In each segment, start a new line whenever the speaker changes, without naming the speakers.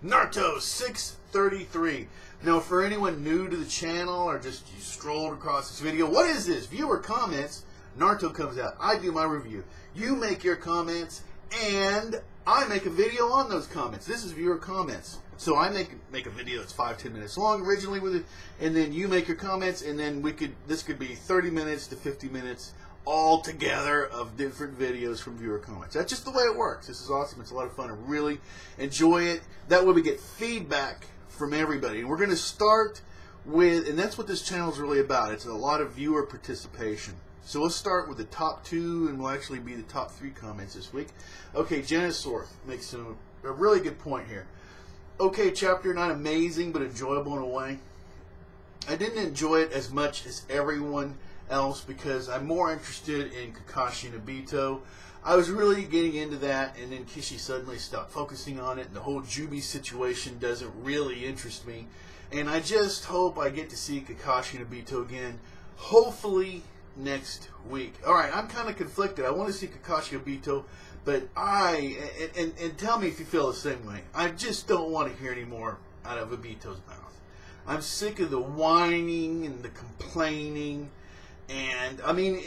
Naruto 633. Now, for anyone new to the channel or just you strolled across this video, what is this? Viewer comments. Naruto comes out. I do my review. You make your comments, and I make a video on those comments. This is viewer comments. So I make a video that's 5-10 minutes long originally with it, and then you make your comments, and then this could be 30 minutes to 50 minutes all together of different videos from viewer comments. That's just the way it works. This is awesome. It's a lot of fun. I really enjoy it. That way we get feedback from everybody. And we're going to start with, and that's what this channel is really about. It's a lot of viewer participation. So let's start with the top 2, and will actually be the top 3 comments this week. Okay, Janisaur makes a really good point here. Okay, chapter not amazing, but enjoyable in a way. I didn't enjoy it as much as everyone else because I'm more interested in Kakashi and Obito. I was really getting into that, and then Kishi suddenly stopped focusing on it, and the whole Jubi situation doesn't really interest me. And I just hope I get to see Kakashi and Obito again, hopefully next week. Alright, I'm kind of conflicted. I want to see Kakashi Obito, but and tell me if you feel the same way. I just don't want to hear any more out of Obito's mouth. I'm sick of the whining and the complaining, and I mean,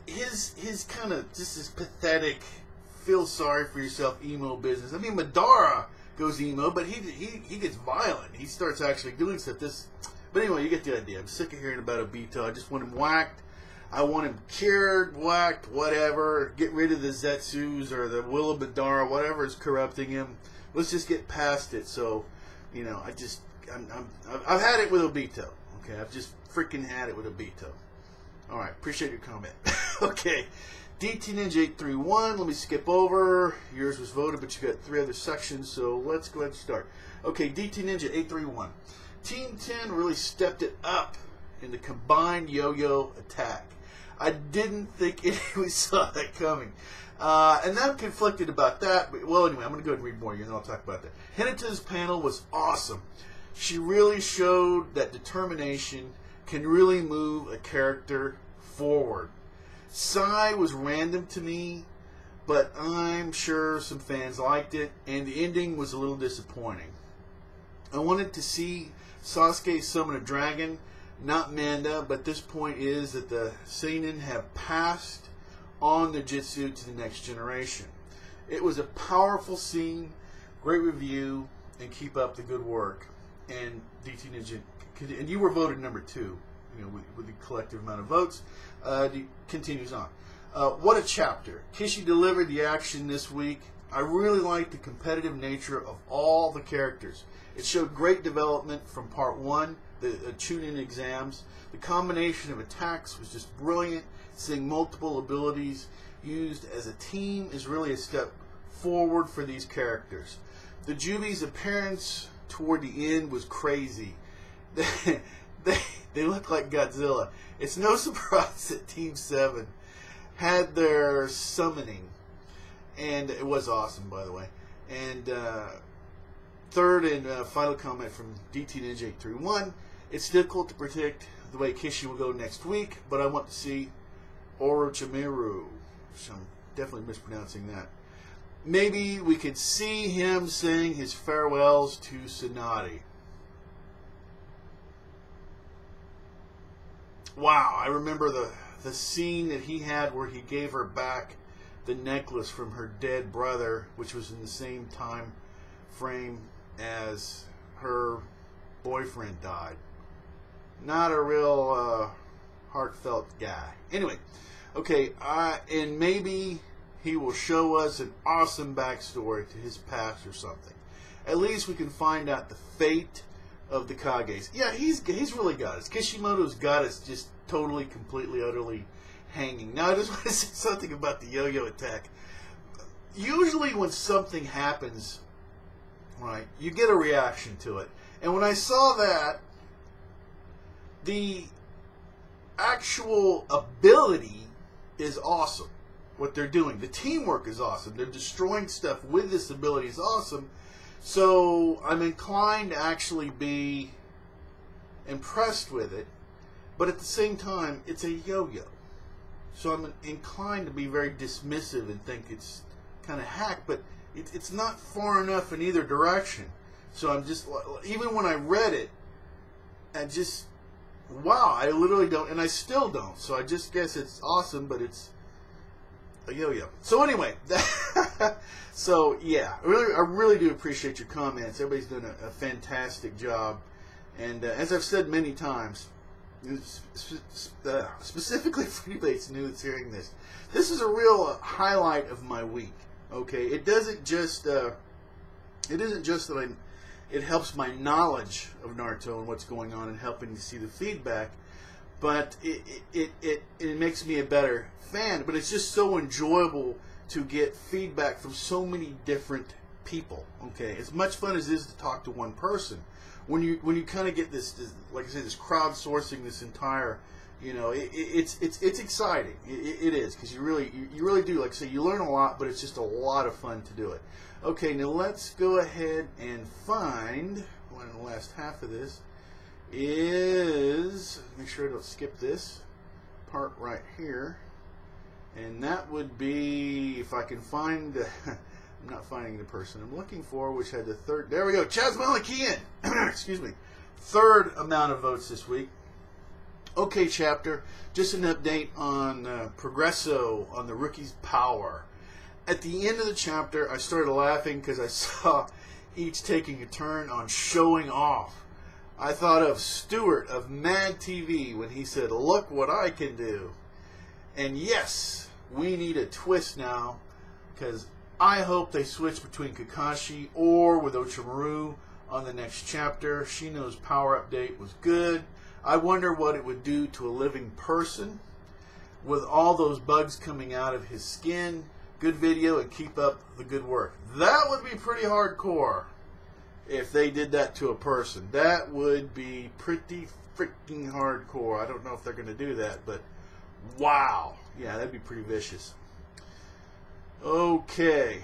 his kind of just this pathetic, feel sorry for yourself emo business. I mean, Madara goes emo, but he gets violent. He starts actually doing stuff. But anyway, you get the idea. I'm sick of hearing about Obito. I just want him whacked. I want him cured, whacked, whatever. Get rid of the Zetsus or the will of Madara, whatever is corrupting him. Let's just get past it. So, you know, I've had it with Obito. Okay, I've just freaking had it with Obito. All right, appreciate your comment. Okay, DT Ninja 831. Let me skip over. Yours was voted, but you got 3 other sections, so let's go ahead and start. Okay, DT Ninja 831. Team 10 really stepped it up in the combined yo-yo attack. I didn't think anyone saw that coming. And I'm conflicted about that. But, well, anyway, I'm going to go ahead and read more, and then I'll talk about that. Hinata's panel was awesome. She really showed that determination can really move a character forward. Sai was random to me, but I'm sure some fans liked it, and the ending was a little disappointing. I wanted to see Sasuke summon a dragon, not Manda, but this point is that the Seinen have passed on the Jutsu to the next generation. It was a powerful scene, great review, and keep up the good work. And DT Ninja, and you were voted number 2, you know, with the collective amount of votes. Continues on. What a chapter. Kishi delivered the action this week. I really liked the competitive nature of all the characters. It showed great development from part 1, the Chunin exams. The combination of attacks was just brilliant. Seeing multiple abilities used as a team is really a step forward for these characters. The Jubi's appearance toward the end was crazy. They look like Godzilla. It's no surprise that Team 7 had their summoning, and it was awesome, by the way. And third and final comment from DT Ninja 831. It's difficult to predict the way Kishi will go next week, but I want to see Orochimaru. So I'm definitely mispronouncing that. Maybe we could see him saying his farewells to Tsunade. Wow, I remember the scene that he had where he gave her back the necklace from her dead brother, which was in the same time frame as her boyfriend died. Not a real heartfelt guy. Anyway, okay, and maybe he will show us an awesome backstory to his past or something. At least we can find out the fate of the Kages. Yeah, he's really got us. Kishimoto's got us just totally, completely, utterly hanging. Now, I just want to say something about the yo-yo attack. Usually when something happens, right, you get a reaction to it. And when I saw that, the actual ability is awesome. What they're doing. The teamwork is awesome. They're destroying stuff with this ability is awesome. So I'm inclined to actually be impressed with it. But at the same time, it's a yo-yo. So I'm inclined to be very dismissive and think it's kind of hack. But it's not far enough in either direction. So I'm just, even when I read it, I just, wow, I literally don't, and I still don't. So I just guess it's awesome, but it's a yo-yo. So anyway, so yeah, I really do appreciate your comments. Everybody's doing a fantastic job. And as I've said many times, specifically for anybody that's new that's hearing this, this is a real highlight of my week. Okay, it doesn't just it isn't just that it helps my knowledge of Naruto and what's going on and helping to see the feedback, but it makes me a better fan. But it's just so enjoyable to get feedback from so many different people. Okay, as much fun as it is to talk to one person, when you kind of get this, like I said, this crowdsourcing this entire, it's exciting. It is, because you really do, like I say, you learn a lot, but it's just a lot of fun to do it. Okay, now let's go ahead and find one in the last half of this is, make sure I don't skip this part right here, and that would be, if I can find I'm not finding the person I'm looking for, which had the third. There we go. Chaz Malakian. Excuse me. Third amount of votes this week. Okay, chapter. Just an update on Progresso on the rookie's power. At the end of the chapter, I started laughing because I saw each taking a turn on showing off. I thought of Stewart of Mad TV when he said, "Look what I can do." And yes, we need a twist now, because I hope they switch between Kakashi or with Ochomaru on the next chapter. Shino's power update was good. I wonder what it would do to a living person with all those bugs coming out of his skin. Good video, and keep up the good work. That would be pretty hardcore if they did that to a person. That would be pretty freaking hardcore. I don't know if they're going to do that, but wow. Yeah, that'd be pretty vicious. Okay.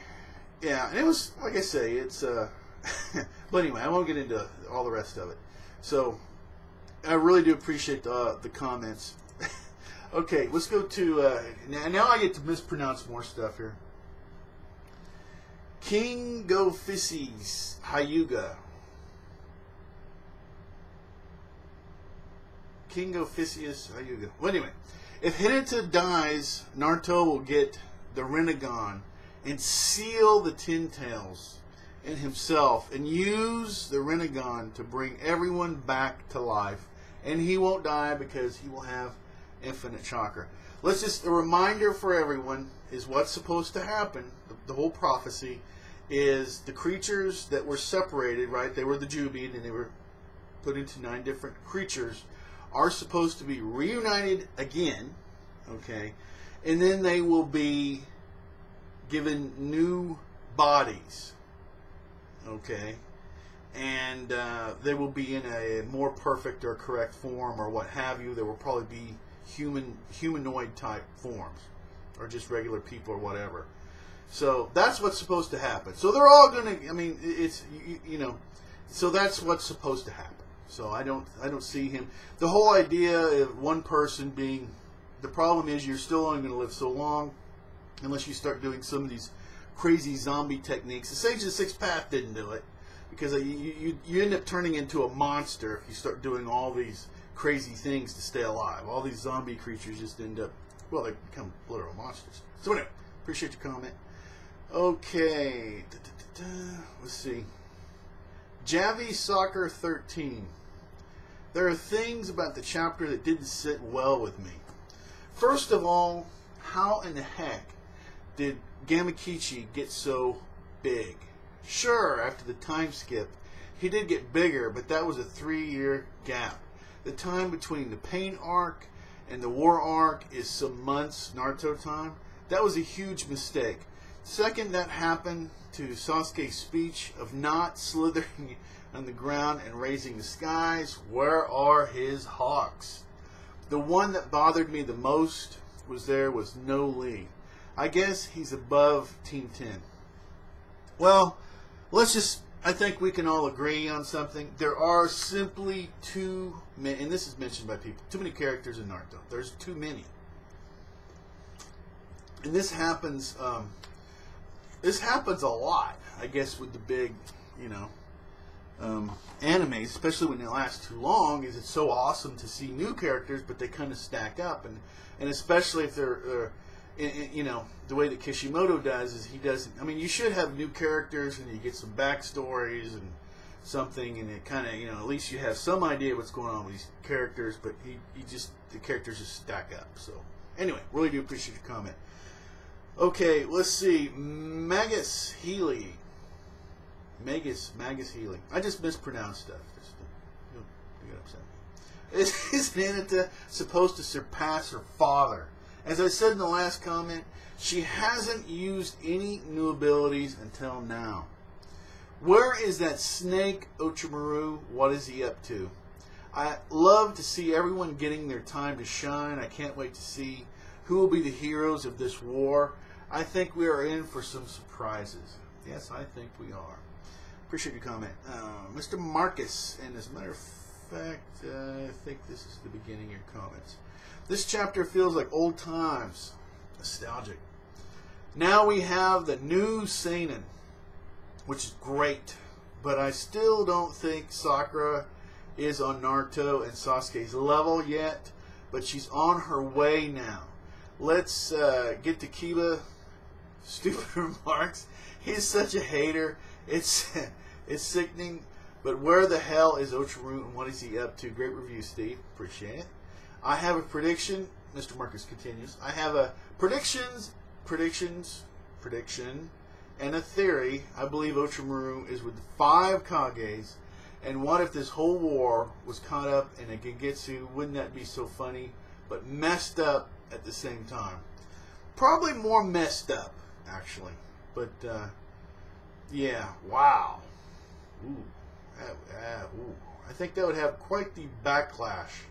Yeah, and it was, like I say, it's, but anyway, I won't get into all the rest of it. So, I really do appreciate the comments. Okay, let's go to, now I get to mispronounce more stuff here. King Go Fissies Hyuga. King Go Fissius Hyuga. Well, anyway, if Hinata dies, Naruto will get the Rinnegan and seal the Ten Tails in himself and use the Rinnegan to bring everyone back to life. And he won't die because he will have infinite chakra. Let's just, a reminder for everyone is what's supposed to happen. The whole prophecy is the creatures that were separated, right? They were the Jubian and they were put into 9 different creatures, are supposed to be reunited again, okay? And then they will be given new bodies, okay? And they will be in a more perfect or correct form or what have you. There will probably be humanoid type forms, or just regular people or whatever. So that's what's supposed to happen. So they're all going to, I mean, it's, so that's what's supposed to happen. So I don't see him. The whole idea of one person being, the problem is you're still only going to live so long unless you start doing some of these crazy zombie techniques. The Sage of the Sixth Path didn't do it, because you end up turning into a monster if you start doing all these crazy things to stay alive. All these zombie creatures just end up, well, they become literal monsters. So anyway, appreciate your comment. Okay, let's see. Javi Soccer 13. There are things about the chapter that didn't sit well with me. First of all, how in the heck did Gamakichi get so big? Sure, after the time skip, he did get bigger, but that was a 3-year gap. The time between the Pain arc and the War arc is some months Naruto time. That was a huge mistake. Second, that happened to Sasuke's speech of not slithering on the ground and raising the skies. Where are his hawks? The one that bothered me the most was No Lee. I guess he's above Team 10. Well, I think we can all agree on something. There are simply too many, and this is mentioned by people, too many characters in Naruto. There's too many. And this happens a lot, I guess, with the big, animes, especially when they last too long, is it's so awesome to see new characters, but they kind of stack up, and especially if they're the way that Kishimoto does is he doesn't. I mean, you should have new characters and you get some backstories and something, and it kind of at least you have some idea what's going on with these characters, but the characters just stack up. So anyway, really do appreciate your comment. Okay, let's see. Magus Healy. I just mispronounced stuff. You get upset. Is Nanita supposed to surpass her father? As I said in the last comment, she hasn't used any new abilities until now. Where is that snake Ochomaru? What is he up to? I love to see everyone getting their time to shine. I can't wait to see who will be the heroes of this war. I think we are in for some surprises. Yes, I think we are. Appreciate your comment. Mr. Marcus, and as a matter of fact, I think this is the beginning of your comments. This chapter feels like old times. Nostalgic. Now we have the new seinen, which is great, but I still don't think Sakura is on Naruto and Sasuke's level yet, but she's on her way now. Let's get to Kiba. Stupid remarks. He's such a hater. It's sickening. But where the hell is Ochomaru and what is he up to? Great review, Steve. Appreciate it. I have a prediction. Mr. Marcus continues. I have a prediction, and a theory. I believe Ochomaru is with the 5 Kages. And what if this whole war was caught up in a Gengetsu? Wouldn't that be so funny? But messed up at the same time. Probably more messed up, actually. But, yeah. Wow. Ooh. I think that would have quite the backlash,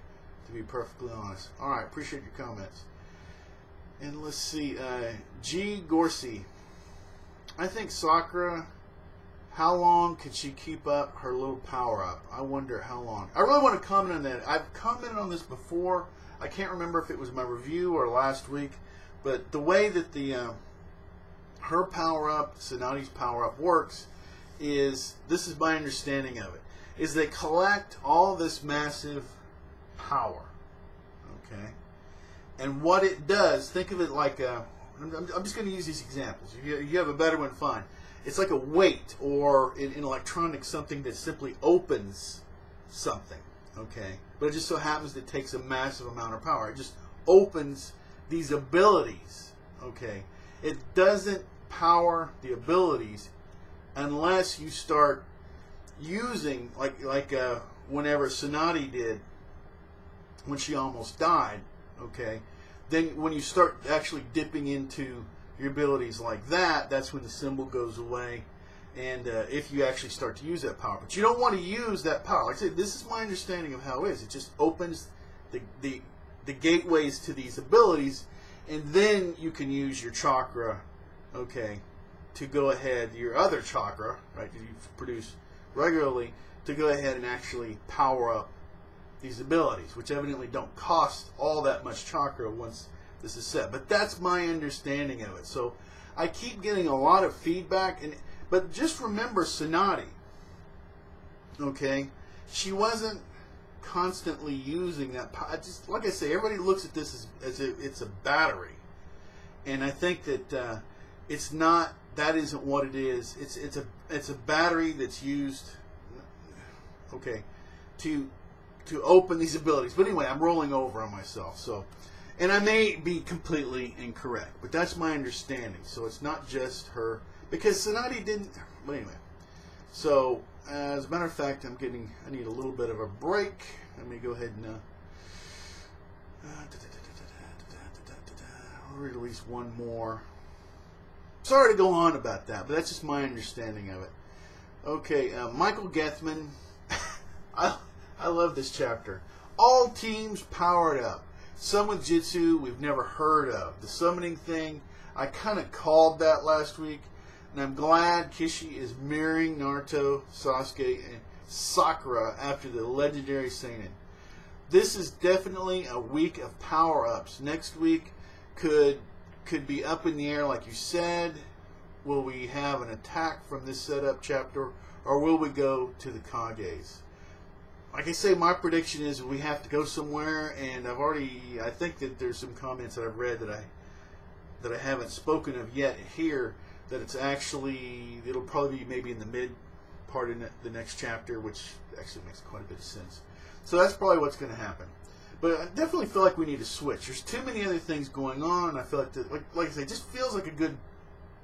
to be perfectly honest. Alright, appreciate your comments. And let's see, G. Gorsey. I think Sakura, how long could she keep up her little power-up? I wonder how long. I really want to comment on that. I've commented on this before. I can't remember if it was my review or last week. But the way that her power-up, Tsunadi's power-up works is, this is my understanding of it, is they collect all this massive power, okay? And what it does, think of it like I'm just going to use these examples. If you have a better one, fine. It's like a weight, or in electronics, something that simply opens something, okay? But it just so happens that it takes a massive amount of power. It just opens these abilities, okay? It doesn't power the abilities unless you start using, like whenever Tsunade did, when she almost died, okay? Then when you start actually dipping into your abilities like that, that's when the symbol goes away, and if you actually start to use that power. But you don't want to use that power. Like I said, this is my understanding of how it is. It just opens the gateways to these abilities, and then you can use your chakra, okay, to go ahead, your other chakra, right, that you produce regularly, to go ahead and actually power up these abilities, which evidently don't cost all that much chakra once this is set. But that's my understanding of it. So I keep getting a lot of feedback, but just remember Tsunade, okay? She wasn't constantly using that power. Just like I say, everybody looks at this as it's a battery, and I think that it's not. That isn't what it is. It's a battery that's used, okay, to open these abilities. But anyway, I'm rolling over on myself. So, and I may be completely incorrect, but that's my understanding. So it's not just her, because Tsunade didn't. But anyway, so as a matter of fact, I need a little bit of a break. Let me go ahead and I'll read at least one more. Sorry to go on about that, but that's just my understanding of it. Okay, Michael Gethman. I love this chapter. All teams powered up. Some with Jitsu we've never heard of. The summoning thing, I kind of called that last week, and I'm glad Kishi is mirroring Naruto, Sasuke, and Sakura after the legendary seinen. This is definitely a week of power-ups. Next week could be up in the air, like you said. Will we have an attack from this setup chapter, or will we go to the Kages? Like I say, my prediction is we have to go somewhere, and I think that there's some comments that I've read that I haven't spoken of yet here, that it'll probably be maybe in the mid part of the next chapter, which actually makes quite a bit of sense. So that's probably what's going to happen. But I definitely feel like we need to switch. There's too many other things going on, and I feel like I say, it just feels like a good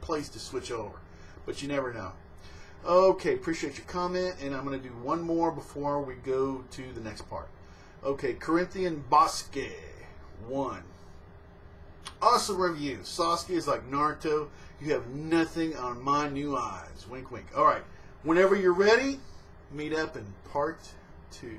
place to switch over. But you never know. Okay, appreciate your comment, and I'm going to do one more before we go to the next part. Okay, Corinthian Bosque 1. Awesome review. Sasuke is like Naruto. You have nothing on my new eyes. Wink, wink. All right, whenever you're ready, meet up in part 2.